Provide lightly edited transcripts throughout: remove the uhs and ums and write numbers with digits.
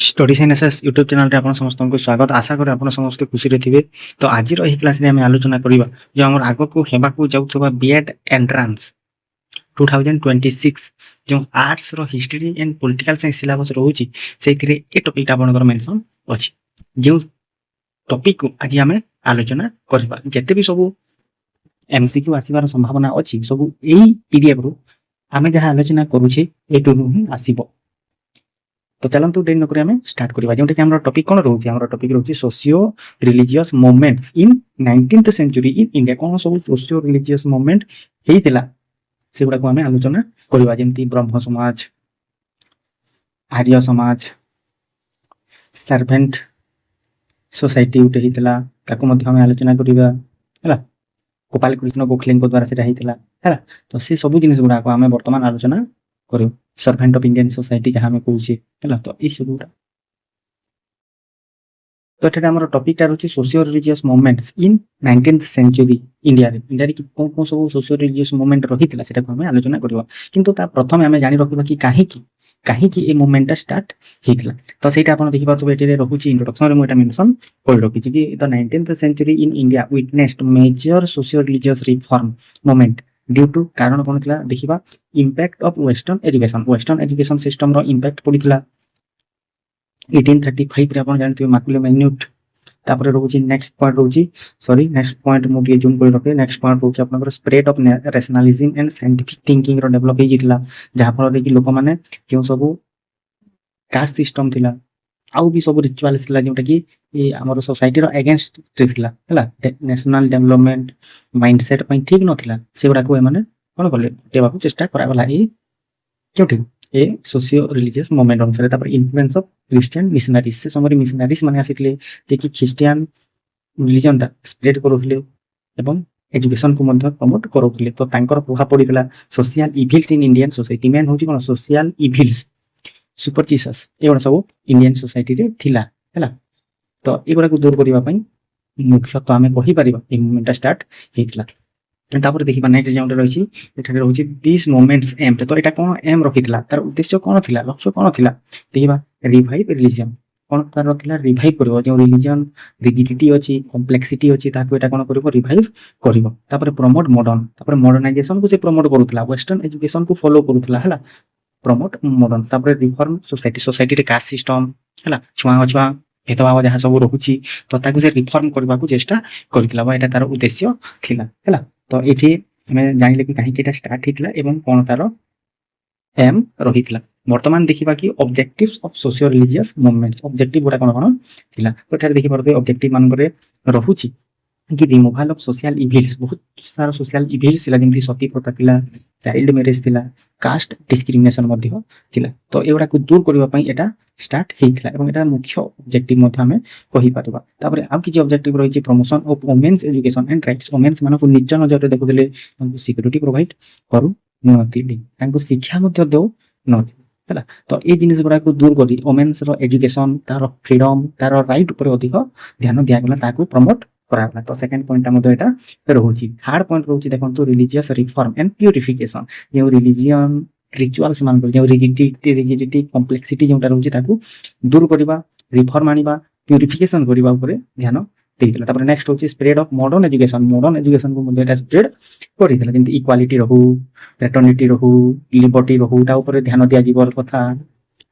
Study science YouTube channel रे आपन समस्त को स्वागत। आशा करी आपन समस्त खुशी रे थिबे। तो आज रो एही क्लास रे हम आलोचना करिबा जे हमर आगो को हेबा को जाउथबा बीएड एंट्रेंस 2026 जो आर्ट्स रो history and political science syllabus रहउची सेथिरे ए टॉपिक आपनकर मेंशन अछि। जो टॉपिक को आज हम आलोचना करिबा जते भी सब एमसीक्यू आसीबार संभावना अछि सब एही पीडीएफ रो हमें जहां आलोचना करूछे एटु ही आसीबो। तो चलतु डेरी नक स्टार्ट करवा जो कि टॉपिक कौन रोचे टॉपिक रोचे socio religious movements in 19th century in India. कौन सब सोशियो रिलीजियस मूवमेंट होता से गुड़ा को आम आलोचना करवा जमी ब्रह्म समाज, आर्य समाज, सर्वेंट सोसाइटी गोटे होता आलोचना करवा है। गोपाल कृष्ण गोखले द्वारा से है। तो से सब जिन गुड़ा को आम बर्तमान आलोचना कर सर्वेंट ऑफ इंडियन सोसाइटी जहां में कहूँ है। तो ये सब तो ये आम टॉपिक रोचे socio religious movements in 19th century India रे कौन कौन सब सोशियो रिलीजियस मूवमेंट रही आम आलोचना करवा। किंतु प्रथम आम जानी रखा कि कहीं ये मूवमेंट स्टार्ट होता। तो सहीटा आप देखिए रोचे इंट्रोडक्शन में मेंशन कर रखी कि the 19th century in India witnessed major socio religious reform movement due to कारण कौन था देखा impact of western education system रो इम्पैक्ट पड़ता 1835 रे आपण जानते मार्कुले मैन्यूट। तापर रोची नेक्स्ट पॉइंट रोची नेक्स्ट पॉइंट मुझे जूम कर रखे। नेक्स्ट पॉइंट रोची आपनकर spread of rationalism and scientific thinking रो डेवलप हे जितला जहां फल कि लोक माने जो सब कास्ट सिस्टम थिला आउ भी सब रिचुअल्स थिला जोटा कि ये हमर सोसाइटी रो अगेंस्ट थिला हैला नेशनल डेवलपमेंट माइंडसेट पई ठीक नथिला से गुडा को माने कोन करले टेबा को चेष्टा कराबला ए क्यों ए सोशियो रिलीजियस मूवमेंट अनुसार। तापर इन्फ्लुएंस ऑफ क्रिश्चियन मिशनरीज से समय मिशनरीज माने आसितले जे कि क्रिश्चियन रिलीजन ता स्प्रेड करूथले एवं एजुकेशन को मध्य प्रमोट करूथले। तो तांकर प्रभाव पड़ितला social evils in Indian society main होची कोन सोशल इविल्स सुपरस्टिशस एवं सब इंडियन सोसाइटी रे थिला हैला। तो एगुडा को दूर करिवा पई मुख्यतः आमे कहि परिबा ए मूवमेंट स्टार्ट हेतला। तापर देखिबा नेक्स्ट जोंटे रहिछि एठारे रहिछि दिस मूवमेंट्स एम। तो एटा कोन एम रखितला तार उद्देश्य कोन थिला लक्ष्य कोन थिला देखिबा रिवाइव रिलीजन कोन तार थिला रिवाइव करबो जो रिलीजन रिजिडिटी अछि कॉम्प्लेक्सिटी अछि ताको एटा कोन करबो रिवाइव करबो। तापर प्रमोट मॉडर्न तापर मॉडर्नाइजेशन को से प्रमोट करूतला वेस्टर्न एजुकेशन को फॉलो करूतला हैला प्रमोट मॉडर्न। तापर रिफॉर्म सोसाइटी रे कास्ट सिस्टम हैला छुआ भेदभाव जहाँ सब रोचे तो ताकू से रिफॉर्म करने को चेष्टा करथिला एटा तार उद्देश्य थिला हैला। तो ये हमें जानिले कि कहीं एटा स्टार्ट होता एवं कौन तार एम रही। बर्तमान देखा कि objectives of socio religious movements objective गुड़ा कौन कौन थिला। तो एटा देखि परबे ऑब्जेक्टिव मानकरे रहुची कि रिमूवल ऑफ सोशल इविल्स बहुत सारा सोशल इविल्स थिला जेमति सती प्रथा थिला चाइल्ड मैरिज थिला कास्ट डिस्क्रिमिनेशन मध्य थिला। तो एगुडा को दूर करबा पई एटा स्टार्ट हेइथला एवं एटा मुख्य ऑब्जेक्टिव मध्य हमें कहि पारबा। तापर आ कि ऑब्जेक्टिव रहिछि promotion of women's education and rights women's मानको निज नजर रे देखुले तांको सिक्युरिटी प्रोवाइड करू नथिले तांको शिक्षा मध्य देउ नथि हैला। तो ए जिनिस गुडा को दूर करी वुमेन्स रो एजुकेशन तार फ्रीडम तार राइट ऊपर अधिक ध्यान दिया गला ताको प्रमोट कराला। तो सेकंड पॉइंट मध्य एटा रहउछि। थर्ड पॉइंट रहउछि देखंतु religious reform and purification J religion rituals मान जो रिजिडिटी कॉम्प्लेक्सिटी जोटा रहउछि ताको दूर करबा रिफॉर्म आनिबा प्यूरिफिकेशन करबा ऊपर ध्यान देइतला। तापर नेक्स्ट होछि स्प्रेड ऑफ मॉडर्न एजुकेशन को मध्य एटा स्प्रेड करितला जेंति इक्वालिटी रहू फ्रेटर्निटी रहू लिबर्टी रहू ता ऊपर ध्यान दिया जीवर कथा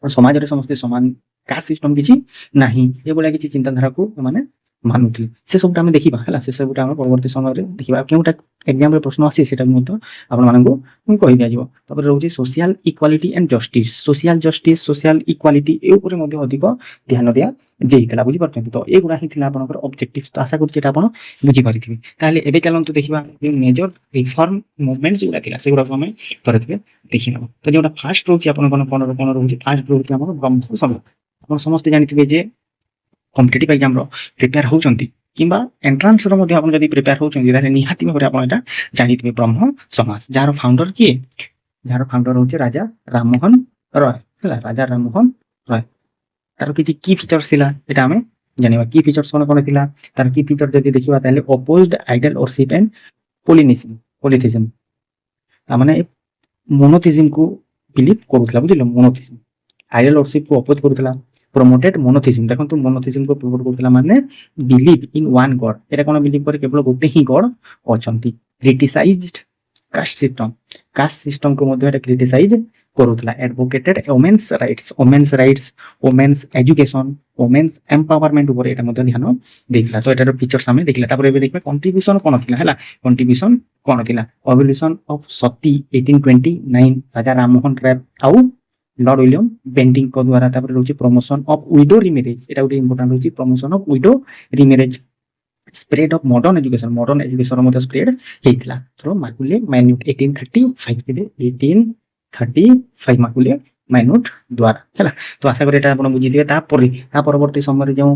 और समाज रे समस्त समान कास्ट सिस्टम किछि नाही ए बोला किछि चिंताधारा को माने मानुथले से सबटा हम देखिबा हैला। से सबटा हम परवर्ती समय रे देखिबा केउटा एग्जाम रे प्रश्न आसी सेटा मतो आपन माननको हम कहि दिया जिवो। तापर रहउछि social equality and justice social equality ए ऊपर मते अधिक ध्यान दिया जेइतला बुझि परछन। तो ए गुडा हिथिला आपनकर ऑब्जेक्टिव्स। तो आशा करछि एटा आपन बुझि परिथिबे। ताले एबे चलंतु देखिबा मेजर रिफॉर्म मूवमेंट्स गुडा थिला से गुडा को हम परथिबे देखिबा। तो जोटा फर्स्ट रहउछि आपन कोन रहउछि फर्स्ट रहउछि हमर ब्रह्म समाज। आपन समस्त जानिथिबे जे कॉम्पिटिटिव एग्जाम रो प्रिपेयर होउचंती किंबा एंट्रेंस रो मध्ये आपन जदी प्रिपेयर होउचंती ताले निहाती भाबरे आपन एटा जानिथिबे ब्रह्म समाज जार फाउंडर होउचे राजा राममोहन रॉय हैला। राजा राममोहन रॉय तार किछि की फीचर्स थिला एटा हमें जानिबा। की फीचर्स कोन थिला तार की फीचर जदी देखिबा ताले opposed idol worship and polytheism ता माने मोनोथिज्म को बिलीव करूथला बुझिलो। मोनोथिज्म आइडल वर्शिप को अपोज करूथला promoted monotheism। ଦେଖନ୍ତୁ monotheism को promote କରୁଥିଲା ମାନେ believe in one god। ଏଟା କଣ believe करे କେବଳ ଗୋଟେ ହିଁ god ଅଛନ୍ତି। criticized caste system को ମଧ୍ୟ ଏଟା criticize କରୁଥିଲା। advocated women's rights women's education women's empowerment ଉପରେ ଏଟା ମଧ୍ୟ ଧ୍ୟାନ ଦେଇଥିଲା। ତ ଏଟାର ଫିଚର୍ସ ଆମେ ଦେଖିଲା। ତାପରେ ଏବେ ଦେଖିବା କଣ୍ଟ୍ରିବ୍ୟୁସନ କଣ ଥିଲା ହେଲା। କଣ୍ଟ୍ରିବ୍ୟୁସନ କଣ ଥିଲା? abolition of ସତୀ 1829 ରାଜା ରାମମୋହନ ରାୟ ଆଉ ଲର୍ଡ ୱିଲିୟମ ବେଣ୍ଟିଙ୍କ ଦ୍ୱାରା। ତାପରେ ରହୁଛି ପ୍ରମୋସନ ଅଫ ୱିଡୋ ରିମ୍ୟାରେଜ। ଏଟା ଗୋଟେ ଇମ୍ପୋର୍ଟାଣ୍ଟ ରହୁଛି promotion of widow remarriage. Spread of modern education ମଧ୍ୟ ସ୍ପ୍ରେଡ ହେଇଥିଲା ଥ୍ରୋ ମାକୁଲେ ମାଇନ୍ୟୁଟ 1835 କେବେ 1835 ମାକୁଲେ ମାଇନ୍ୟୁଟ ଦ୍ୱାରା ହେଲା। ତ ଆଶା କরি এটা ଆପଣ ବୁଝିଥିବେ। ତାପରେ ତା ପରବର୍ତ୍ତୀ ସମୟରେ ଯେଉଁ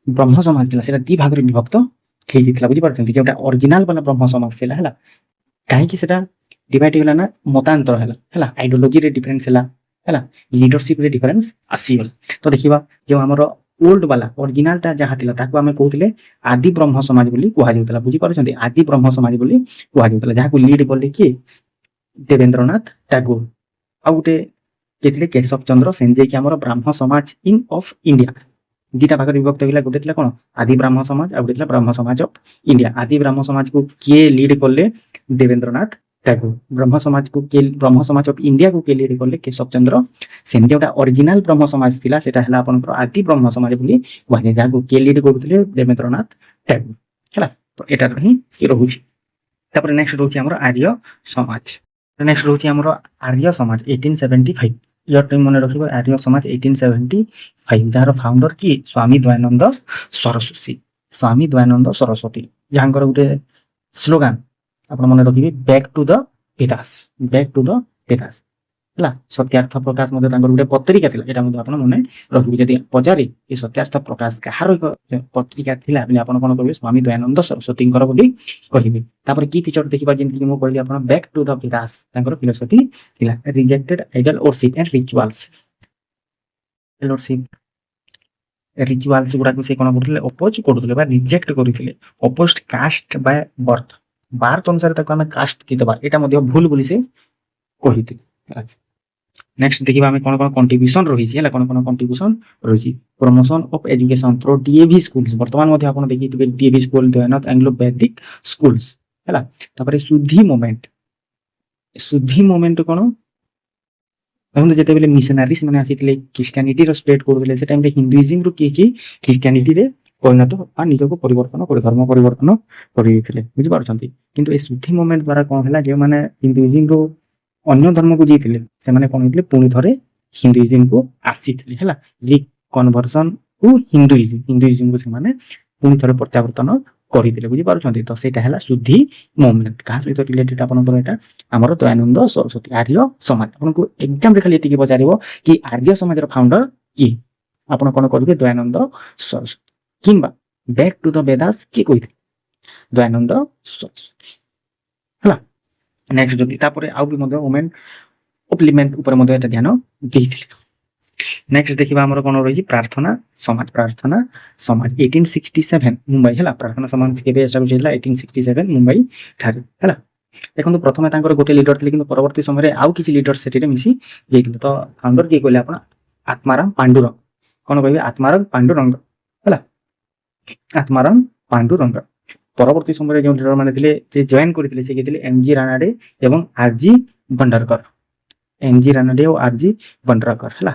ବ୍ରହ୍ମ ସମାଜ ଥିଲା ସେଟା ଦି ଭାଗରେ ବିଭକ୍ତ ହେଇଯାଇଥିଲା। ବୁଝିପାରୁଛନ୍ତି? ଯୋଉଟା ଅରିଜିନାଲ ବାଲା ବ୍ରହ୍ମ ସମାଜ ଥିଲା ହେଲା। କାହିଁକି ସେଟା डिवाइड होला ना मतांतर है आइडियोलॉजी रे डिफरेंस है लीडरशिप रे डिफरेंस आसीगल। तो देखिबा जो हमर ओल्ड वाला ओरिजिनल टा जहा थिला ताको हमें कहउतले आदि ब्रह्म समाज बोली कुहा जाउतला। बुझी पारछन्ती? आदि ब्रह्म समाज बोली कुहा जाउतला जहा को लीड करले कि देवेंद्रनाथ टैगोर आ गुटे केथिले केशव चंद्र सेन जे कि हमर ब्रह्म समाज इन ऑफ इंडिया दीटा भाग विभक्त होला। गुटे थिला कोन आदि ब्रह्म समाज आ गुटे थिला ब्रह्म समाज ऑफ इंडिया। आदि ब्रह्म समाज को किए लीड करले? देवेंद्रनाथ टैगोर। ब्रह्म समाज ऑफ इंडिया को लीड करले केशव चंद्र सेन। जोटा ओरिजिनल ब्रह्म समाज थिला सेटा हला आपनकर आदि ब्रह्म समाज बोली कहले जा को के लीड करथले देवेंद्रनाथ टैगोर हला। तो एटा रही कि रहउछि। तापर नेक्स्ट रहउछि हमर आर्य समाज। नेक्स्ट रहउछि हमर आर्य समाज 1875। यार टाइम मन रखिबो आर्य समाज 1875 जार फाउंडर की स्वामी दयानंद सरस्वती। स्वामी दयानंद सरस्वती जहांकर गुटे स्लोगान आपण मन रखिबे back to the Vedas. Back to the Vedas हला। सत्यार्थ प्रकाश मध्ये तांकर गुटे पत्रिका थिला। एटा मध्ये आपण मने रखिबे। जदि पजारे ए सत्यार्थ प्रकाश कहार पत्रिका थिला बले आपण कोन कहबे? स्वामी दयानंद सरस्वतींकर बोली कहिबे। तापर की फीचर देखिबा जेंति कि मो कहली आपण बैक टू द वेदास तांकर फिलोसफी थिला। Rejected idol worship and rituals rituals गुडा को से कोन करथले? अपोज करथले बा रिजेक्ट करथले। अपोज्ड कास्ट बाय बर्थ अनुसार ताको हमें कास्ट की दबा एटा मध्ये भूल बोली से कहिथि। नेक्स्ट देखिबा हमें कोन कोन कंट्रीब्यूशन रही छी हला। कोन कोन कंट्रीब्यूशन रही छी? Promotion of education through DAV schools. वर्तमान मध्ये आपण देखिथिबे डीएवी स्कूल द्वैनाथ एंग्लो वैदिक स्कूल्स हला। तापर शुद्धि मोमेंट कोन? हम जते बेले मिशनरीज माने आसीथिले क्रिश्चियनिटी रो स्प्रेड करथिले से टाइम रे हिंदुइज्म रो की क्रिश्चियनिटी रे परिणत आ निजको परिवर्तन कर धर्म परिवर्तन करिथिले। बुझि पारछन्ती? किंतु ए शुद्धि मोमेंट द्वारा कोन हला जे माने हिंदुइज्म रो अन्य धर्म को जेथिले से माने कोन हितले पुनी थरे हिंदुइज्म को आसीथिले हला। रिकन्वर्सन टू हिंदुइज्म को से माने पुनी थरे प्रत्यावर्तन करिथिले। बुझि पारछन्ती? तो सेटा हला शुद्धि मोमेंट। का सहित रिलेटेड आपनकर एटा हमर दयानंद सरस्वती आर्य समाज। आपनको एग्जाम रे खाली एतिकी पचारिबो कि आर्य समाज रो फाउंडर की आपण कोन करिवे? दयानंद सरस्वती। किंबा बैक टू द वेदास की कहिथि? दयानंद सरस्वती हला। नेक्स्ट जदि तापरे आउ भी मध्ये वुमेन उप्लीमेंट ऊपर मध्ये एटा ध्यान देथिले। नेक्स्ट देखिबा हमर कोन रही? प्रार्थना समाज। प्रार्थना समाज 1867 मुंबई हला। प्रार्थना समाज केबे एस्टाब्लिश हैला? 1867 मुंबई ठारे हला। देखंतु प्रथमे तांकर गोटे लीडर थिले किंतु परवर्ती समय रे आउ किछि लीडर सेठी रे मिसी जेथिले। तो फाउंडर की कहले आपण आत्माराम पांडुरंग। कोन कहबे? आत्माराम पांडुरंग हला। आत्माराम पांडुरंग। परवर्ती समय जो लीडर माने थिले जे जॉइन करथिले से केथिले एमजी रानाडे एवं आरजी भंडारकर। एमजी रानाडे और आरजी भंडारकर हला।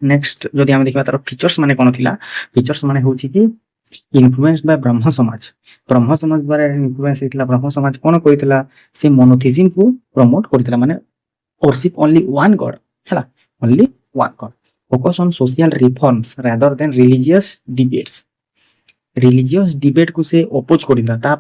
नेक्स्ट जदि हम देखबा तार फीचर्स माने कोन थिला? फीचर्स माने होछि कि इन्फ्लुएंस्ड बाय ब्रह्म समाज। ब्रह्म समाज द्वारा इन्फ्लुएंस हेतिला। ब्रह्म समाज कोन कहितला? से मोनोथिज्म को प्रमोट करथिला माने वर्शिप ओनली वन गॉड हला। Only one God. Focus on social reforms rather than religious debates. Religious debate को से अपोज करिला। ता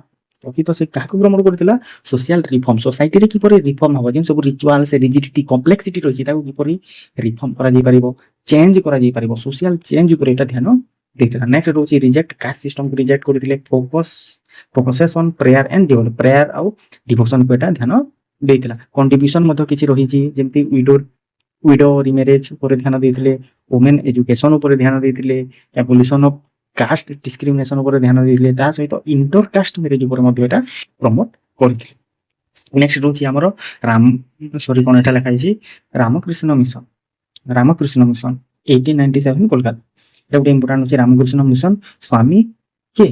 प्रकृत से काको प्रमोट करथिला? Social reform. सोसाइटी रे किपरि रिफॉर्म हबो? जेन सब रिचुअल से रिजिडिटी कॉम्प्लेक्सिटी रहिछि ताको किपरि रिफॉर्म करा जाय परिबो? चेंज करा जाय परिबो? सोशल चेंज ऊपर एटा ध्यान देथिला। नेक्स्ट रोची रिजेक्ट कास्ट सिस्टम को रिजेक्ट करथिले। Focuses on prayer and devotion. Prayer आउ डिवोशन को एटा ध्यान देथिला। कंट्रीब्यूशन मध्ये किछि रहिछि जेमति विडो रिमैरेज ऊपर ध्यान देथिले। वुमेन एजुकेशन ऊपर ध्यान देथिले। एवोल्यूशन ऑफ कास्ट डिस्क्रिमिनेशन ऊपर ध्यान देथिले। ता सहित इंटर कास्ट मैरिज ऊपर मध्ये एटा प्रमोट करथिले। नेक्स्ट रोची हमरो कोन एटा लिखा छि? रामकृष्ण मिशन। रामकृष्ण मिशन 1897 କୋଲକାତା। এটা ଗୋଟେ ইম্পর্টান্ট হচ্ছে রামকৃষ্ণ মিশন স্বামী কে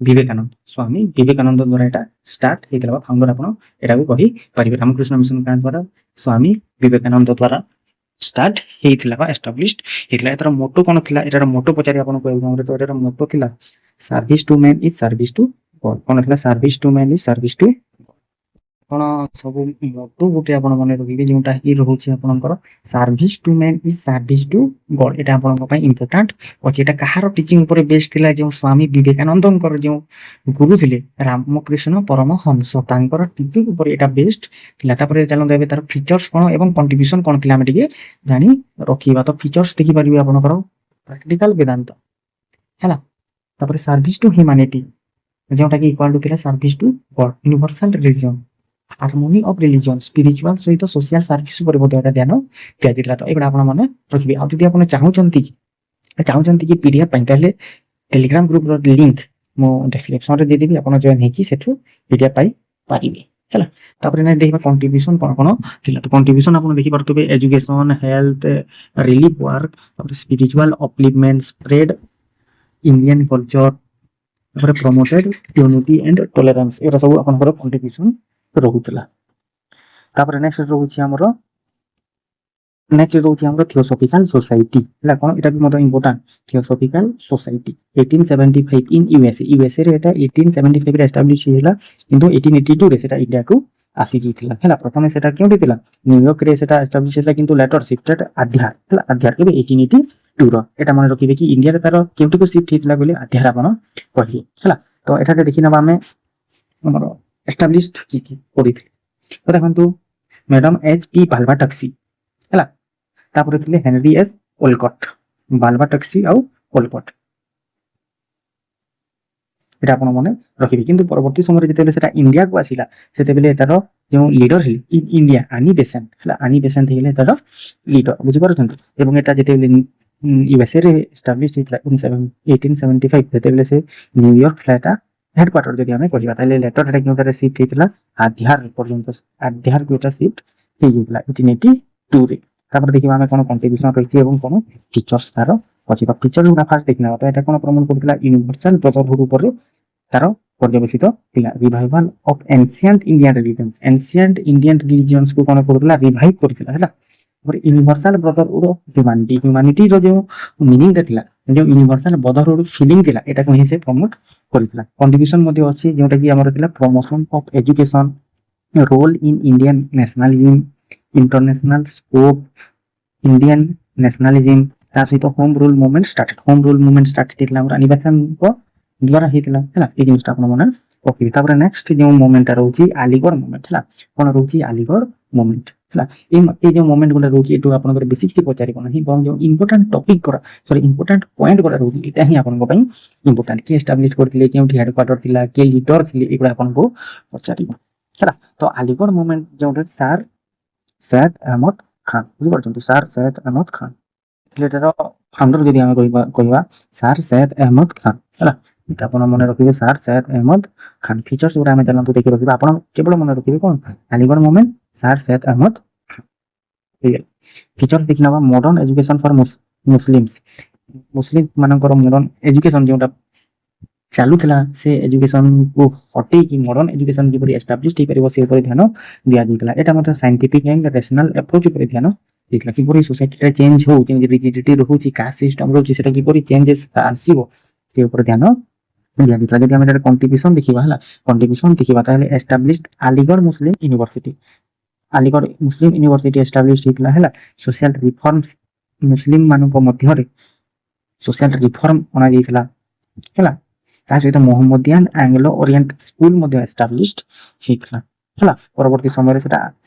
বিবেকানন্দ, স্বামী বিবেকানন্দ দ্বারা এটা স্টার্ট ହେଇଥିଲା ବା ଫାଉଣ୍ଡର ଆପଣ ଏଟାକୁ କହିପାରିବେ। ରାମକୃଷ୍ଣ ମିଶନ କାହା ଦ୍ୱାରା? ସ୍ୱାମୀ ବିବେକାନନ୍ଦ ଦ୍ୱାରା ଷ୍ଟାର୍ଟ ହେଇଥିଲା ବା ଏଷ୍ଟାବ୍ଲିଶଡ ହେଇଥିଲା। ଏଟାର ମୋଟୋ କ'ଣ ଥିଲା? ଏଟାର ମୋଟୋ ପଚାରି ଆପଣ କହିବାକୁ ଚାହୁଁଥିଲେ, ତ ଏଟାର ମୋଟୋ ଥିଲା service to man is service to God. କ'ଣ ଥିଲା? Service to man is service to ଆପଣ ସବୁ ମୋଟୋ ଗୋଟେ ଆପଣ ମନେ ରଖିବେ, ଯୋଉଟା କି ରହୁଛି ଆପଣଙ୍କର service to man is service to God. ଏଟା ଆପଣଙ୍କ ପାଇଁ ଇମ୍ପୋର୍ଟାଣ୍ଟ ଅଛି। ଏଟା କାହାର ଟିଚିଂ ଉପରେ ବେସ୍ଡ ଥିଲା? ଯେଉଁ ସ୍ୱାମୀ ବିବେକାନନ୍ଦଙ୍କର ଯେଉଁ ଗୁରୁ ଥିଲେ ରାମକୃଷ୍ଣ ପରମହଂସ, ତାଙ୍କର ଟିଚିଂ ଉପରେ ଏଟା ବେସ୍ଡ ଥିଲା। ତାପରେ ଚାଲନ୍ତୁ ଏବେ ତାର ଫିଚର୍ସ କ'ଣ ଏବଂ କଣ୍ଟ୍ରିବ୍ୟୁସନ କ'ଣ ଥିଲା ଆମେ ଟିକେ ଜାଣି ରଖିବା। ତ ଫିଚର୍ସ ଦେଖିପାରିବେ ଆପଣଙ୍କର ପ୍ରାକ୍ଟିକାଲ ବେଦାନ୍ତ ହେଲା। ତାପରେ ସର୍ଭିସ ଟୁ ହ୍ୟୁମାନିଟି, ଯେଉଁଟା କି ଇକ୍ୱାଲ ଟୁ ଥିଲା service to God. Universal religion, harmony of religion, spiritual ସହିତ ସୋସିଆଲ ସର୍ଭିସ ଉପରେ ମଧ୍ୟ ଏଟା ଧ୍ୟାନ ଦିଆଯାଇଥିଲା। ତ ଏଗୁଡ଼ା ଆପଣ ମନେ ରଖିବେ। ଆଉ ଯଦି ଆପଣ ଚାହୁଁଛନ୍ତି କି ପିଡିଏଫ୍ ପାଇଁ, ତାହେଲେ ଟେଲିଗ୍ରାମ ଗ୍ରୁପର ଲିଙ୍କ ମୁଁ ଡେସ୍କ୍ରିପସନରେ ଦେଇଦେବି, ଆପଣ ଜଏନ୍ ହେଇକି ସେଠୁ ପିଡିଏଫ୍ ପାଇପାରିବେ ହେଲା। ତାପରେ ନା ଦେଖିବା କଣ୍ଟ୍ରିବ୍ୟୁସନ କ'ଣ କ'ଣ ଥିଲା। ତ କଣ୍ଟ୍ରିବ୍ୟୁସନ ଆପଣ ଦେଖିପାରୁଥିବେ ଏଜୁକେସନ, ହେଲ୍ଥ, ରିଲିଫ ୱାର୍କ, ତାପରେ ସ୍ପିରିଚୁଆଲ ଅପଲିଫମେଣ୍ଟ, ସ୍ପ୍ରେଡ ଇଣ୍ଡିଆନ କଲଚର, ତାପରେ ପ୍ରମୋଟେଡ ୟୁନିଟି ଆଣ୍ଡ ଟଲରାନ୍ସ, ଏଗୁଡ଼ା ସବୁ ଆପଣଙ୍କର କଣ୍ଟ୍ରିବ୍ୟୁସନ ରହୁଥିଲା। ତାପରେ ନେକ୍ସଟ ରହୁଛି ଆମର थियोसॉफिकल सोसाइटी ହେଲା। କ'ଣ ଏଟା ବି ମଧ୍ୟ important. Theosophical society 1875 in USA ରେ ଏଟା 1875 ରେ ଏଷ୍ଟାବ୍ଲିଶ ହେଇଥିଲା, କିନ୍ତୁ 1882 ରେ ସେଟା ଇଣ୍ଡିଆକୁ ଆସିଯାଇଥିଲା ହେଲା। ପ୍ରଥମେ ସେଟା କେଉଁଠି ଥିଲା? ନ୍ୟୁୟର୍କ ରେ ସେଟା ଏଷ୍ଟାବ୍ଲିଶ ହେଇଥିଲା, କିନ୍ତୁ ଲେଟର ଶିଫ୍ଟେଡ ଆଧ୍ୟାର ହେଲା। ଆଧ୍ୟାର କେବେ? 1882 ର। ଏଟା ମନେ ରଖିବେ କି ଇଣ୍ଡିଆରେ ତାର କେଉଁଠିକୁ ଶିଫ୍ଟ ହେଇଥିଲା ବୋଲି ଆଧ୍ୟାର ଆପଣ କହିବେ ହେଲା। ତ ଏଠାରେ ଦେଖିନେବା ଆମେ ଆମର ଏଷ୍ଟାବ୍ଲିଶଡ କି କରିଥିଲେ। ତ ଦେଖନ୍ତୁ ମ୍ୟାଡାମ H.P. ବାଲବାଟକ୍ସି ହେଲା। ତାପରେ ଥିଲେ ହେନରୀ ଏସ୍ ଓଲକଟ୍, ବାଲବାଟକ୍ସି ଆଉ ଓଲକଟ୍, এটা ଆପଣ ମନେ ରଖିବେ। କିନ୍ତୁ ପରବର୍ତ୍ତୀ ସମୟରେ ଯେତେବେଳେ ସେଟା ଇଣ୍ଡିଆକୁ ଆସିଲା, ସେତେବେଳେ ତାର ଯେଉଁ ଲିଡର ହେଲେ ଇନ୍ ଇଣ୍ଡିଆ ଆନି ବେସେଣ୍ଟ ହେଲା, ଆନି ବେସେଣ୍ଟ ହେଇଗଲେ ତାର ଲିଡର, ବୁଝିପାରୁଛନ୍ତି। ଏବଂ ଏଟା ଯେତେବେଳେ ୟୁଏସଏ ରେ ଏଷ୍ଟାବ୍ଲିଶ ହେଇଥିଲା 1875, ସେତେବେଳେ ସେ ନ୍ୟୁୟର୍କ ଥିଲା ଏଟା ହେଡକ୍ୱାର୍ଟର। ଯଦି ଆମେ କହିବା ତାହେଲେ ଲେଟର ଏଟା କେଉଁଠାରେ ଶିଫ୍ଟ ହେଇଥିଲା? ଆଧ୍ୟାର ପର୍ଯ୍ୟନ୍ତ, ଆଧ୍ୟାରକୁ ଏଟା ଶିଫ୍ଟ ହେଇଯାଇଥିଲା 1882 ରେ। ତାପରେ ଦେଖିବା ଆମେ କ'ଣ କଣ୍ଟ୍ରିବ୍ୟୁସନ ରହିଛି ଏବଂ କ'ଣ ଫିଚର୍ସ ତାର ଅଛି। ବା ଫିଚର ଗୁଡ଼ା ଫାଷ୍ଟ ଦେଖିନେବା। ତ ଏଟା କ'ଣ ପ୍ରମୋଟ କରୁଥିଲା? ୟୁନିଭର୍ସାଲ ବ୍ରଦରହୁଡ ଉପରେ ତାର ପର୍ଯ୍ୟବେସିତ ଥିଲା। ରିଭାଇଭାଲ ଅଫ ଏନସିଏଣ୍ଟ ଇଣ୍ଡିଆନ ରିଲିଜିଅନ୍ସ, ଏନସିଏଣ୍ଟ ଇଣ୍ଡିଆନ ରିଲିଜିଅନ୍ସକୁ କ'ଣ କରୁଥିଲା? ରିଭାଇଭ କରିଥିଲା ହେଲା। ତାପରେ ୟୁନିଭର୍ସାଲ ବ୍ରଦରହୁଡ ହ୍ୟୁମାନିଟି, ହ୍ୟୁମାନିଟିର ଯେଉଁ ମିନିଂଟା ଥିଲା, ଯେଉଁ ୟୁନିଭର୍ସାଲ ବ୍ରଦରହୁଡ ଫିଲିଂ ଥିଲା, ଏଟାକୁ ହିଁ ସେ ପ୍ରମୋଟ କରିଥିଲା। କଣ୍ଟ୍ରିବ୍ୟୁସନ ମଧ୍ୟ ଅଛି, ଯେଉଁଟା କି ଆମର ଥିଲା promotion of education, role in Indian nationalism, international scope Indian nationalism, ता सहित होम रूल मूवमेंट स्टार्टेड हेतला हमर अनिवार्य द्वारा हेतला हैला। ए जिनिसटा आपण मन ओके। तापर नेक्स्ट जो मूवमेंट रहउची अलीगढ़ मूवमेंट हैला। कोन रहउची? अलीगढ़ मूवमेंट हैला। ए जो मूवमेंट गुला रहउची, एटू आपनकर बेसिक से पचारि कोन ही, बम जो इंपोर्टेंट टॉपिक करा सॉरी इंपोर्टेंट पॉइंट करा रहउची, एटा ही आपन पई इंपोर्टेंट। के एस्टैब्लिश करथिले, केउठी हेडक्वार्टर थिला, के लीडर थिले, एगुला आपन को पचारि हैला। तो अलीगढ़ मूवमेंट जोटे सर सैयद अहमद खान, बुझिपारछन्ति, सर सैयद अहमद खान एटार फाउंडर जदि आमे कहिबा सर सैयद अहमद खान हैला। एटा आपण मने रखिबे सर सैयद अहमद खान। फीचर्स गुडा आमे जानतु देखि रखिबा। आपण केवल मने रखिबे कोन? Aligarh movement, sir Syed Ahmad Khan. Features देखिनबा modern education for Muslims, Muslim मानकर मॉडर्न एजुकेशन जोटा चालू थिला, से एजुकेशन को हटे कि मॉडर्न एजुकेशन किपरि एस्टैब्लिश हे परिबो, से ऊपर ध्यान दिया जाइतला। एटा मतलब साइंटिफिक एंड रैशनल अप्रोच ऊपर ध्यान दिखला। किपरि सोसाइटी टा चेंज हो, जेमि रिजिडिटी रहउची, कास्ट सिस्टम रहउची, सेटा किपरि चेंजेस आसीबो, से ऊपर ध्यान दिया जाइतला। जदि हम एटा कंट्रीब्यूशन देखिबा हला, कंट्रीब्यूशन देखिबा ताले एस्टैब्लिश्ड अलीगढ़ मुस्लिम यूनिवर्सिटी, अलीगढ़ मुस्लिम यूनिवर्सिटी एस्टैब्लिश हेतला हला। सोशल रिफॉर्म्स, मुस्लिम मानक मध्यरे सोशल रिफॉर्म अना जाइतला हला। ता सहित मोहम्मदियान एंग्लो ओरिएंट स्कूल मध्य एस्टैब्लिश्ड हेतला हला। परवर्ती समय सेटा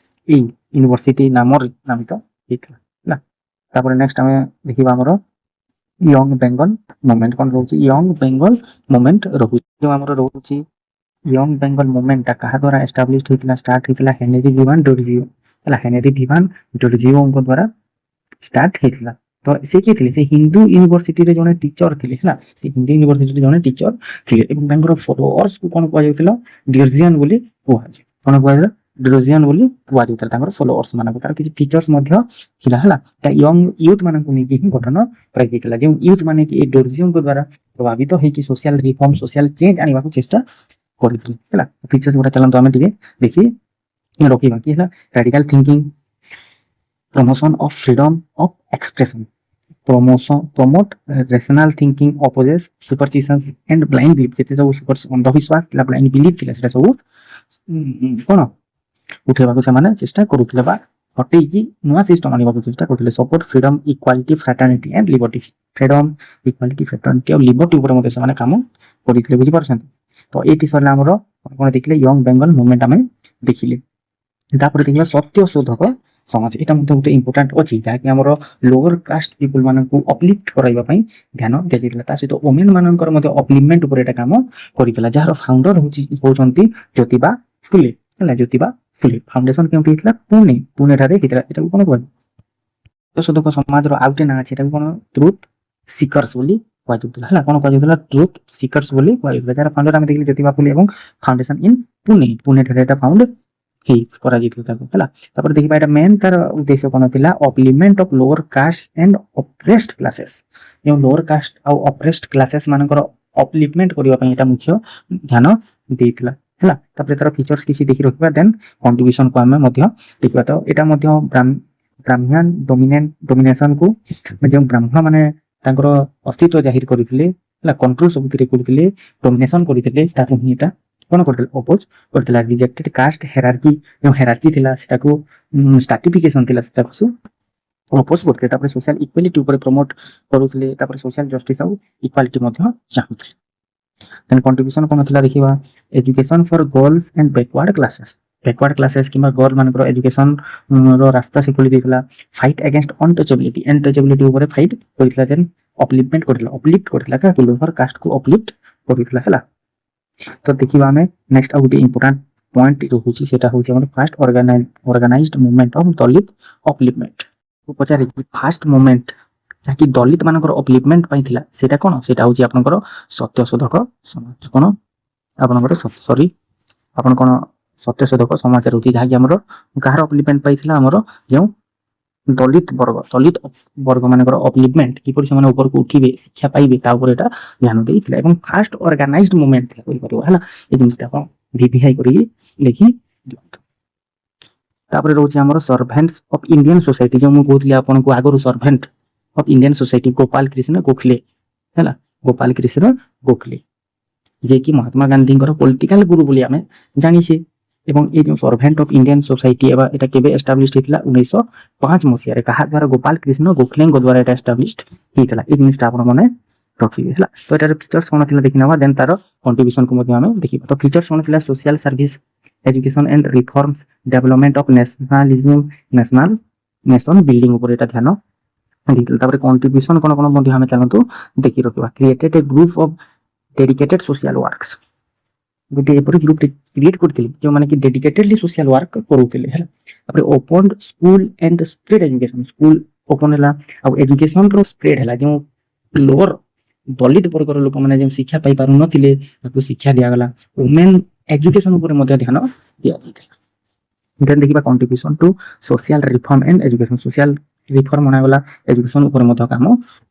ए यूनिवर्सिटी नामर नामित हेतला हला। तापर नेक्स्ट हमें देखिबा हमरो यंग बेंगल मूवमेंट। कोन रहउची? यंग बेंगल मूवमेंट रहउची। जो हमरो रहउची यंग बेंगल मूवमेंट ता कहा द्वारा एस्टैब्लिश्ड हेतला? स्टार्ट हेतला हेनरी भिवान डोरजियो हला। हेनरी भिवान डोरजियो को द्वारा स्टार्ट हेतला। तो से के थिले? से हिंदू यूनिवर्सिटी रे जने टीचर थिले हला। से हिंदू यूनिवर्सिटी रे जने टीचर थिले, एवं तांकर फॉलोअर्स को कोन कुआ जायतिला? डियर्जियन बोली कुआ जाय। कोन कुआ जायतिला? ଡ୍ରୋଜିଆନ୍ ବୋଲି କୁହାଯାଉଥିଲା ତାଙ୍କର ଫଲୋଅର୍ସ ମାନଙ୍କୁ। ତାର କିଛି ଫିଚର୍ସ ମଧ୍ୟ ଥିଲା ହେଲା, ତା ୟଙ୍ଗ ୟୁଥ୍ ମାନଙ୍କୁ ନେଇକି ହିଁ ଗଠନ କରାଯାଇଥିଲା, ଯେଉଁ ୟୁଥ୍ ମାନେ କି এই ଡୋର୍ଜିୟନଙ୍କ ଦ୍ୱାରା ପ୍ରଭାବିତ ହେଇକି ସୋସିଆଲ ରିଫର୍ମ ସୋସିଆଲ ଚେଞ୍ଜ ଆଣିବାକୁ ଚେଷ୍ଟା କରିଥିଲେ ହେଲା। ଫିଚର୍ସ ଗୁଡ଼ା ଚାଲନ୍ତୁ ଆମେ ଟିକେ ଦେଖି ରଖିବା କି ହେଲା, ରାଡିକାଲ thinking, promotion of freedom of expression, promote rational thinking, opposes superstitions and blind belief। ଯେତେ ସବୁ ଅନ୍ଧବିଶ୍ୱାସ ଥିଲା, blind belief ଥିଲା, ସେଟା ସବୁ କ'ଣ ଉଠେଇବାକୁ ସେମାନେ ଚେଷ୍ଟା କରୁଥିଲେ ବା ହଟେଇକି ନୂଆ ସିଷ୍ଟମ ଆଣିବାକୁ ଚେଷ୍ଟା କରୁଥିଲେ। Support freedom, equality, fraternity and liberty. Freedom, equality, fraternity ଆଉ ଲିବର୍ଟି ଉପରେ ମଧ୍ୟ ସେମାନେ କାମ କରିଥିଲେ, ବୁଝିପାରୁଛନ୍ତି। ତ ଏଇଠି ସରିଲା ଆମର କ'ଣ ଦେଖିଲେ, ୟଙ୍ଗ ବେଙ୍ଗଲ ମୁଭମେଣ୍ଟ ଆମେ ଦେଖିଲେ। ତାପରେ ଦେଖିବା ସତ୍ୟ ଶୋଧକ ସମାଜ, ଏଇଟା ମଧ୍ୟ ଗୋଟେ ଇମ୍ପୋର୍ଟାଣ୍ଟ ଅଛି, ଯାହାକି ଆମର ଲୋଅର କାଷ୍ଟ ପିପୁଲ ମାନଙ୍କୁ ଅପଲିଫ୍ଟ କରାଇବା ପାଇଁ ଧ୍ୟାନ ଦିଆଯାଇଥିଲା। ତା ସହିତ ଓମେନ୍ ମାନଙ୍କର ମଧ୍ୟ ଅପଲିଫ୍ଟମେଣ୍ଟ ଉପରେ ଏଇଟା କାମ କରିଥିଲା, ଯାହାର ଫାଉଣ୍ଡର ହଉଛନ୍ତି ଜ୍ୟୋତିବା ଫୁଲେ ହେଲା। ଜ୍ୟୋତିବା ଫୁଲେ ଫାଉଣ୍ଡେସନ କେଉଁଠି ହେଇଥିଲା, ପୁଣେଠାରେ ହେଇଥିଲା। ଏଟାକୁ କ'ଣ କୁହାଯାଏ, ସତ୍ୟଶୋଧକ ସମାଜର ଆଉ ଗୋଟେ ନାଁ ଅଛି, ଏଟାକୁ କ'ଣ ଟ୍ରୁଥ ସିକର୍ସ ବୋଲି କୁହାଯାଉଥିଲା ହେଲା। କ'ଣ କୁହାଯାଉଥିଲା, ଟ୍ରୁଥ ସିକର୍ସ ବୋଲି କୁହାଯାଉଥିଲା, ଯାହାର ଫାଉଣ୍ଡର ଆମେ ଦେଖିଲେ ଜ୍ୟୋତିବା ଫୁଲେ ଏବଂ ଫାଉଣ୍ଡେସନ ଇନ୍ ପୁଣେଠାରେ ଏଟା ଫାଉଣ୍ଡ କରାଯାଇଥିଲା ତାକୁ ହେଲା। ତାପରେ ଦେଖିବା ଏଟା ମେନ୍ ତାର ଉଦ୍ଦେଶ୍ୟ କ'ଣ ଥିଲା, ଅପଲିଫ୍ଟମେଣ୍ଟ ଅଫ ଲୋଅର କାଷ୍ଟ ଆଣ୍ଡ ଅପ୍ରେସ୍ଡ କ୍ଲାसेस। ଯେଉଁ ଲୋଅର କାଷ୍ଟ ଆଉ ଅପ୍ରେସ୍ଡ କ୍ଲାसेस ମାନଙ୍କର ଅପଲିଫ୍ଟମେଣ୍ଟ କରିବା ପାଇଁ ଏଟା ମୁଖ୍ୟ ଧ୍ୟାନ ଦେଇଥିଲା ହେଲା। ତାପରେ ତାର ଫିଚର୍ସ କିଛି ଦେଖି ରଖିବା, ଦେନ୍ କଣ୍ଟ୍ରିବ୍ୟୁସନ କୁ ଆମେ ମଧ୍ୟ ଦେଖିବା। ତ ଏଟା ମଧ୍ୟ ବ୍ରାହ୍ମଣ ଡୋମିନେସନ କୁ, ଯେଉଁ ବ୍ରାହ୍ମଣ ମାନେ ତାଙ୍କର ଅସ୍ତିତ୍ୱ ଜାହିର କରିଥିଲେ ହେଲା, କଣ୍ଟ୍ରୋଲ ସବୁଥିରେ କରୁଥିଲେ, ଡୋମିନେସନ କରିଥିଲେ, ତାକୁ ହିଁ ଏଟା କ'ଣ କରିଥିଲା, ଅପୋଜ କରିଥିଲା। ରିଜେକ୍ଟେड କାଷ୍ଟ ହେରାର୍କି, ଯେଉଁ ହେରାର୍କି ଥିଲା ସେଟାକୁ ଷ୍ଟ୍ରାଟିଫିକେସନ ଥିଲା, ସେଟାକୁ ଅପୋଜ କରୁଥିଲେ। ତାପରେ ସୋସିଆଲ ଇକ୍ୱାଲିଟି ଉପରେ ପ୍ରମୋଟ କରୁଥିଲେ, ତାପରେ ସୋସିଆଲ ଜଷ୍ଟିସ ଆଉ ଇକ୍ୱାଲିଟି ମଧ୍ୟ ଚାହୁଁଥିଲେ। ଦେନ୍ କଣ୍ଟ୍ରିବ୍ୟୁସନ କ'ଣ ଥିଲା ଦେଖିବା, education for girls and backward classes କିମ୍ବା ଗର୍ଲ ମାନଙ୍କର ଏଜୁକେସନ ର ରାସ୍ତା ସେ ଖୋଲି ଦେଇଥିଲା। ଫାଇଟ୍ ଏଗେନ୍ଷ୍ଟ ଅନଟଚେବିଲିଟି ଉପରେ ଫାଇଟ୍ କରିଥିଲା। ଦେନ୍ ଅପଲିଫ୍ଟ କରିଥିଲା କାହାକୁ, ଲୋଅର କାଷ୍ଟକୁ ଅପଲିଫ୍ଟ କରିଥିଲା ହେଲା। ତ ଦେଖିବା ଆମେ ନେକ୍ସଟ ଆଉ ଗୋଟେ ଇମ୍ପୋର୍ଟାଣ୍ଟ ପଏଣ୍ଟ ରହୁଛି, ସେଟା ହଉଛି ଆମର first organised movement of Dalit upliftment. ପଚାରେ ଫାଷ୍ଟ ମୁଭମେଣ୍ଟ ଯାହାକି ଦଲିତ ମାନଙ୍କର ଅପଲିଫ୍ଟମେଣ୍ଟ ପାଇଁ ଥିଲା, ସେଟା କ'ଣ, ସେଟା ହଉଛି ଆପଣଙ୍କର ସତ୍ୟଶୋଧକ ସମାଜ। କ'ଣ ଆପଣଙ୍କର ଆପଣ କ'ଣ ସତ୍ୟଶୋଧକ ସମାଜ ରହୁଛି, ଯାହାକି ଆମର କାହାର ଅପଲିଫ୍ଟମେଣ୍ଟ ପାଇଥିଲା, ଆମର ଯେଉଁ ଦଲିତ ବର୍ଗ ମାନଙ୍କର ଅପଲିଫ୍ଟମେଣ୍ଟ, କିପରି ସେମାନେ ଉପରକୁ ଉଠିବେ, ଶିକ୍ଷା ପାଇବେ, ତା ଉପରେ ଏଟା ଧ୍ୟାନ ଦେଇଥିଲା। ଏବଂ ଫାଷ୍ଟ ଅର୍ଗାନାଇଜ୍ଡ ମୁଭମେଣ୍ଟ ଥିଲା କହିପାରିବ ହେଲା। ଏ ଜିନିଷଟା ଆପଣ ଭିଭିଆଇ କରିକି ଲେଖି ଦିଅନ୍ତୁ। ତାପରେ ରହୁଛି ଆମର ସର୍ଭେଣ୍ଟସ ଅଫ ଇଣ୍ଡିଆନ ସୋସାଇଟି, ଯେଉଁ ମୁଁ କହୁଥିଲି ଆପଣଙ୍କୁ ଆଗରୁ, servant of Indian society, Gopal Krishna Gokhale ହେଲା। ଗୋପାଳ କୃଷ୍ଣ ଗୋଖଲେ ଯିଏକି ମହାତ୍ମା ଗାନ୍ଧୀଙ୍କର ପଲିଟିକାଲ ଗୁରୁ ବୋଲି ଆମେ ଜାଣିଛେ। ଏବଂ এই ଯେଉଁ ସର୍ଭେଣ୍ଟ ଅଫ ଇଣ୍ଡିଆନ ସୋସାଇଟି এটা କେବେ ଏଷ୍ଟାବ୍ଲିଶ ହେଇଥିଲା, 1905 ମସିହାରେ, କାହା ଦ୍ୱାରା, ଗୋପାଳ କୃଷ୍ଣ ଗୋଖଲେଙ୍କ ଦ୍ୱାରା ଏଟା ଏଷ୍ଟାବ୍ଲିଶ ହେଇଥିଲା। এই ଜିନିଷଟା ଆପଣ ମନେ ରଖିବେ ହେଲା। ତ ଏଟାର ଫିଚର୍ସ କ'ଣ ଥିଲା ଦେଖିନେବା, ଦେନ୍ ତାର କଣ୍ଟ୍ରିବ୍ୟୁସନକୁ ମଧ୍ୟ ଆମେ ଦେଖିବା। ତ ଫିଚର୍ସ କ'ଣ ଥିଲା, social service, education and reforms, development of nationalism, nation building ଉପରେ ଏଟା ଧ୍ୟାନ ଦେଇଥିଲା। ତାପରେ କଣ୍ଟ୍ରିବ୍ୟୁସନ କ'ଣ ମଧ୍ୟ ଆମେ ଚାଲନ୍ତୁ ଦେଖି ରଖିବା। Created a group of dedicated social works, ଗୋଟେ ଏପରି ଗ୍ରୁପ କ୍ରିଏଟ କରିଥିଲେ ଯେଉଁମାନେ କି ଡେଡିକେଟେଡଲି ସୋସିଆଲ ୱାର୍କ କରୁଥିଲେ ହେଲା। ତାପରେ open school and spread education, school open ହେଲା ଆଉ ଏଜୁକେସନର ସ୍ପ୍ରେଡ ହେଲା। ଯେଉଁ ଲୋଅର ଦଳିତ ବର୍ଗର ଲୋକମାନେ ଯେଉଁ ଶିକ୍ଷା ପାଇପାରୁନଥିଲେ ତାକୁ ଶିକ୍ଷା ଦିଆଗଲା। ଓମେନ୍ ଏଜୁକେସନ ଉପରେ ମଧ୍ୟ ଧ୍ୟାନ ଦିଆଯାଇଥିଲା। ଦେନ୍ ଦେଖିବା contribution to social reform and education, social reform ଅଣାଗଲା, ଏଜୁକେସନ ଉପରେ ମଧ୍ୟ କାମ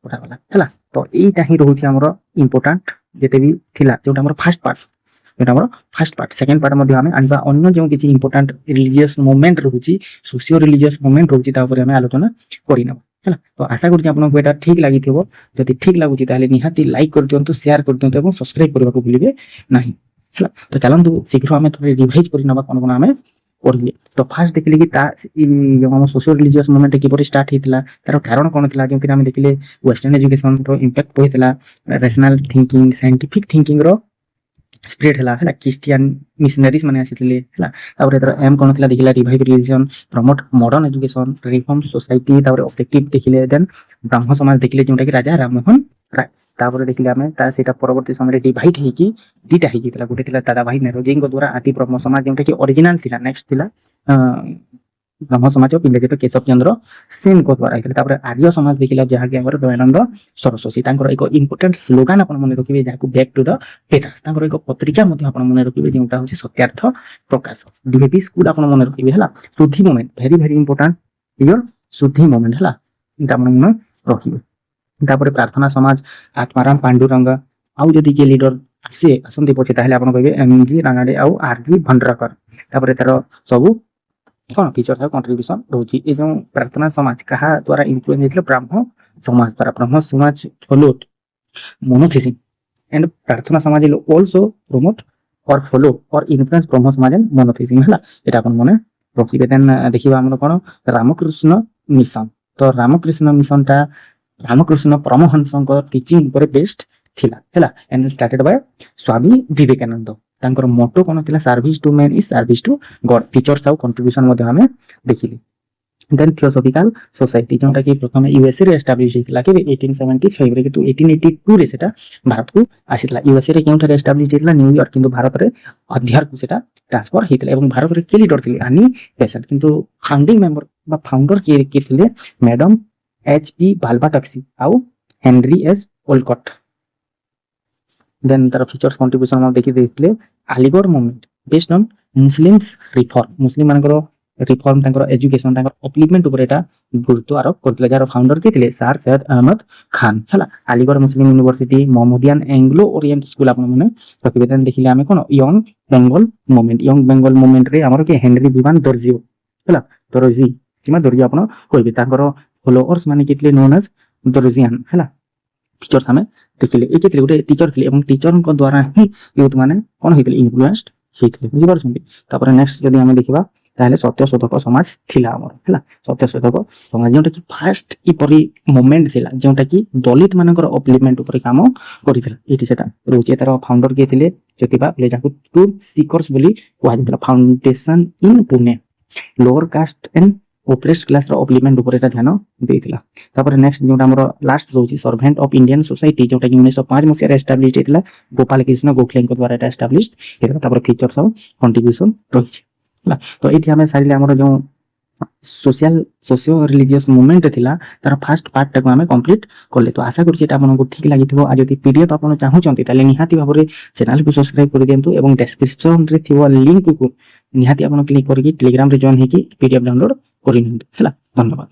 କରାଗଲା ହେଲା। ତ ଏଇଟା ହିଁ ରହୁଛି ଆମର ଇମ୍ପୋର୍ଟାଣ୍ଟ ଯେତେ ବି ଥିଲା, ଯୋଉଟା ଆମର ଫାଷ୍ଟ ପାର୍ଟ। ସେକେଣ୍ଡ ପାର୍ଟ ମଧ୍ୟ ଆମେ ଆଣିବା। ଅନ୍ୟ ଯେଉଁ କିଛି ଇମ୍ପୋର୍ଟାଣ୍ଟ ରିଲିଜିୟସ୍ ମୁଭମେଣ୍ଟ ରହୁଛି, ସୋସିଓ ରିଲିଜିୟସ୍ ମୁଭମେଣ୍ଟ ରହୁଛି, ତା ଉପରେ ଆମେ ଆଲୋଚନା କରିନେବା ହେଲା। ତ ଆଶା କରୁଛି ଆପଣଙ୍କୁ ଏଇଟା ଠିକ୍ ଲାଗିଥିବ। ଯଦି ଠିକ୍ ଲାଗୁଛି ତାହେଲେ ନିହାତି ଲାଇକ୍ କରିଦିଅନ୍ତୁ, ସେୟାର କରିଦିଅନ୍ତୁ ଏବଂ ସବସ୍କ୍ରାଇବ୍ କରିବାକୁ ଭୁଲିବେ ନାହିଁ ହେଲା। ତ ଚାଲନ୍ତୁ ଶୀଘ୍ର ଆମେ ଥରେ ରିଭାଇଜ୍ କରିନେବା କ'ଣ ଆମେ ପଢ଼ିଲେ। ତ ଫାଷ୍ଟ ଦେଖିଲେ କି ଯେଉଁ ଆମ ସୋସିଓ ରିଲିଜିୟସ୍ ମୁଭମେଣ୍ଟ କିପରି ଷ୍ଟାର୍ଟ ହେଇଥିଲା, ତାର କାରଣ କ'ଣ ଥିଲା, ଯେଉଁଥିରେ ଆମେ ଦେଖିଲେ ୱେଷ୍ଟର୍ଣ୍ଣ ଏଜୁକେସନର ଇମ୍ପାକ୍ଟ ପଡ଼ିଥିଲା, ରେସନାଲ ଥିଙ୍କିଂ, ସାଇଣ୍ଟିଫିକ ଥିଙ୍କିଂର ସ୍ପ୍ରେଡ ହେଲା ହେଲା। ଖ୍ରୀଷ୍ଟିଆନ ମିଶନାରୀଜ ମାନେ ଆସିଥିଲେ ହେଲା। ତାପରେ ତାର ଏମ୍ କ'ଣ ଥିଲା ଦେଖିଲା, revive religion, promote modern education, reform society. ତାପରେ ଅବଜେକ୍ଟିଭ ଦେଖିଲେ, ଦେନ୍ ବ୍ରାହ୍ମ ସମାଜ ଦେଖିଲେ, ଯେଉଁଟାକି ରାଜା ରାମମୋହନ ରାୟ। ତାପରେ ଦେଖିଲେ ଆମେ ସେଇଟା ପରବର୍ତ୍ତୀ ସମୟରେ ଡିଭାଇଡ ହେଇକି ଦୁଇଟା ହେଇଯାଇଥିଲା। ଗୋଟେ ଥିଲା ଦାଦାଭାଇ ନେରୋଜିଙ୍କ ଦ୍ୱାରା ଆଦି ବ୍ରହ୍ମ ସମାଜ, ଯେଉଁଟାକି ଅରିଜିନାଲ ଥିଲା। ନେକ୍ସଟ ଥିଲା ବ୍ରହ୍ମ ସମାଜ ଅଫ୍ ଇଂରାଜୀର କେଶବ ଚନ୍ଦ୍ର ସେନଙ୍କ ଦ୍ୱାରା ହେଇଥିଲା। ତାପରେ ଆର୍ଯ୍ୟ ସମାଜ ଦେଖିଲା ଯାହାକି ଆମର ଦୟାନନ୍ଦ ସରସ୍ୱତୀ। ତାଙ୍କର ଏକ ଇମ୍ପୋର୍ଟାଣ୍ଟ ସ୍ଲୋଗାନ ଆପଣ ମନେ ରଖିବେ ଯାହାକୁ ବ୍ୟାକ୍ ଟୁ ଦ ବେଦାସ। ତାଙ୍କର ଏକ ପତ୍ରିକା ମଧ୍ୟ ଆପଣ ମନେ ରଖିବେ ଯେଉଁଟା ହେଉଛି ସତ୍ୟାର୍ଥ ପ୍ରକାଶ। ଡିଏଭି ସ୍କୁଲ ଆପଣ ମନେ ରଖିବେ ହେଲା। ଶୁଦ୍ଧି movement very very important year ଶୁଦ୍ଧି ମୁଭମେଣ୍ଟ ହେଲା, ଏଇଟା ଆପଣ ମନେ ରଖିବେ। ତାପରେ ପ୍ରାର୍ଥନା ସମାଜ ଆତ୍ମାରାମ ପାଣ୍ଡୁରଙ୍ଗ। ଆଉ ଯଦି କିଏ ଲିଡର ଆସନ୍ତି ପଛେ ତାହେଲେ ଆପଣ କହିବେ ଏମଜି ରାନାଡେ ଆଉ ଆରଜି ଭଣ୍ଡରାକର। ତାପରେ ତାର ସବୁ କ'ଣ ଫିଚର ଆଉ କଣ୍ଟ୍ରିବ୍ୟୁସନ ରହୁଛି। ଏ ଯେଉଁ ପ୍ରାର୍ଥନା ସମାଜ କାହା ଦ୍ୱାରା ଇନଫ୍ଲୁଏନ୍ସ ହେଇଥିଲା? ବ୍ରାହ୍ମ ସମାଜ ଦ୍ୱାରା। ବ୍ରହ୍ମ ସମାଜ ଫଲୋଡ monotheism and ପ୍ରାର୍ଥନା ସମାଜ also promote or follow or influence ବ୍ରହ୍ମ ସମାଜ and monotheism ହେଲା, ଏଟା ଆପଣ ମନେ ରଖିବେ। ଦେନ୍ ଦେଖିବା ଆମର କ'ଣ ରାମକୃଷ୍ଣ ମିଶନ। ତ ରାମକୃଷ୍ଣ ମିଶନଟା ରାମକୃଷ୍ଣ ପରମହଂସଙ୍କ ଟିଚିଂ ଉପରେ ବେସ୍ଡ ଥିଲା ହେଲା, and started by Swami Vivekananda. ତାଙ୍କର ମୋଟୋ କ'ଣ ଥିଲା? Service to man is service to God. Features ଆଉ କଣ୍ଟ୍ରିବ୍ୟୁସନ ମଧ୍ୟ ଆମେ ଦେଖିଲେ। ଦେନ୍ ଥିଓସଫିକାଲ ସୋସାଇଟି ଯେଉଁଟାକି ପ୍ରଥମେ ୟୁଏସ୍ଏରେ ଏଷ୍ଟାବ୍ଲିଶ ହେଇଥିଲା କେବେ 1875 କିନ୍ତୁ 1882 ସେଟା ଭାରତକୁ ଆସିଥିଲା। ୟୁଏସ୍ଏରେ କେଉଁଠାରେ ଏଷ୍ଟାବ୍ଲିଶ ହେଇଥିଲା? ନ୍ୟୁୟର୍କ, କିନ୍ତୁ ଭାରତରେ ଅଧ୍ୟାରକୁ ସେଟା ଟ୍ରାନ୍ସଫର ହେଇଥିଲା। ଏବଂ ଭାରତରେ କିଏ ଲିଡର ଥିଲେ? ଆନି ବେସେଣ୍ଟ। କିନ୍ତୁ ଫାଉଣ୍ଡିଂ ମେମ୍ବର ବା ଫାଉଣ୍ଡର କିଏ ଥିଲେ? Madam H.P. ବାଲବାଟକ୍ସି ଆଉ ହେନରୀ ଏସ୍ ଓଲକଟ। ଦେନ୍ ତାର ଫିଚର୍ସ କଣ୍ଟ୍ରିବ୍ୟୁସନ ଦେଖି ଦେଇଥିଲେ। Aligarh movement based on Muslims reform. Muslim ମାନଙ୍କର ରିଫର୍ମ, ତାଙ୍କର ଏଜୁକେସନ, ତାଙ୍କର ଅପଲିପମେଣ୍ଟ ଉପରେ ଏଟା ଗୁରୁତ୍ୱ ଆରୋପ କରିଥିଲା। ଯାହାର ଫାଉଣ୍ଡର କିଏ ଥିଲେ? ସାର୍ ସୈୟଦ ଅହମଦ ଖାନ ହେଲା। Aligarh Muslim University, Mohammedan Anglo Oriental School ଆପଣ ମାନେ ରଖିବେ। ଦେନ୍ ଦେଖିଲେ ଆମେ କ'ଣ young Bengal movement. Young Bengal ମୁଭମେଣ୍ଟରେ ଆମର କିଏ? ହେନରୀ ବିଭାନ ଦର୍ଜିଓ ହେଲା, ଦରଜି କିମ୍ବା ଦର୍ଜି ଆପଣ କହିବେ। ତାଙ୍କର ଫଲୋଅର୍ସ ମାନେ କିଏ ଥିଲେ? ନୋନ୍ ଆଜ୍ ଦର୍ଜିଆନ ହେଲା। ଫିଚର୍ସ ଆମେ ଦେଖିଲେ। ଏ କିଏ ଥିଲେ? ଗୋଟେ ଟିଚର ଥିଲେ ଏବଂ ଟିଚରଙ୍କ ଦ୍ୱାରା ହିଁ ୟୁଥ ମାନେ କ'ଣ ହେଇଥିଲେ? ଇନଫ୍ଲୁଏନ୍ସଡ ହେଇଥିଲେ, ବୁଝିପାରୁଛନ୍ତି। ତାପରେ ନେକ୍ସଟ ଯଦି ଆମେ ଦେଖିବା ତାହେଲେ ସତ୍ୟଶୋଧକ ସମାଜ ଥିଲା ଆମର ହେଲା। ସତ୍ୟଶୋଧକ ସମାଜ ଯେଉଁଟାକି ଫାଷ୍ଟ ଏପରି ମୁଭମେଣ୍ଟ ଥିଲା ଯେଉଁଟାକି ଦଳିତ ମାନଙ୍କର ଅପଲିପମେଣ୍ଟ ଉପରେ କାମ କରିଥିଲା। ଏଇଠି ସେଟା ରହୁଛି। ତାର ଫାଉଣ୍ଡର କିଏ ଥିଲେ? ଜ୍ୟୋତିବା ଫୁଲେ, ଯାହାକୁ ଟ୍ରୁଥ ସିକର୍ସ ବୋଲି କୁହାଯାଇଥିଲା। Foundation in Pune, lower caste and oppressed କ୍ଲାସର ଅପଲିପମେଣ୍ଟ ଉପରେ ଏଟା ଧ୍ୟାନ ଦେଇଥିଲା। ତାପରେ ନେକ୍ସଟ ଯେଉଁଟା ଆମର ଲାଷ୍ଟ ରହୁଛି ସର୍ଭେଣ୍ଟ ଅଫ ଇଣ୍ଡିଆନ ସୋସାଇଟି, ଯେଉଁଟାକି 1905 ମସିହାରେ ଏଷ୍ଟାବ୍ଲିଶ ହେଇଥିଲା। ଗୋପାଳ କୃଷ୍ଣ ଗୋଖଲେଙ୍କ ଦ୍ୱାରା ଏଟା ଏଷ୍ଟାବ୍ଲିଶ ହେଇଥିଲା। ତାପରେ ଫିଚର୍ସ ଆଉ କଣ୍ଟ୍ରିବ୍ୟୁସନ ରହିଛି ହେଲା। ତ ଏଇଠି ଆମେ ସାରିଲେ ଆମର ଯେଉଁ सोशियो रिलीजियस मुवमेंट थिला तार फास्ट पार्ट टाको आमे कंप्लीट करले। तो आशा करूँ एटा आपको ठीक लगी। आज जब पीडीएफ आप चाहूँगी ताले निहाती भाव में चैनल को सब्सक्राइब कर दिंतु और डिस्क्रिप्शन रे थिवा लिंक को निहाती आप क्लिक करके टेलीग्राम रे जॉइन होगी पीडीएफ डाउनलोड कर। धन्यवाद।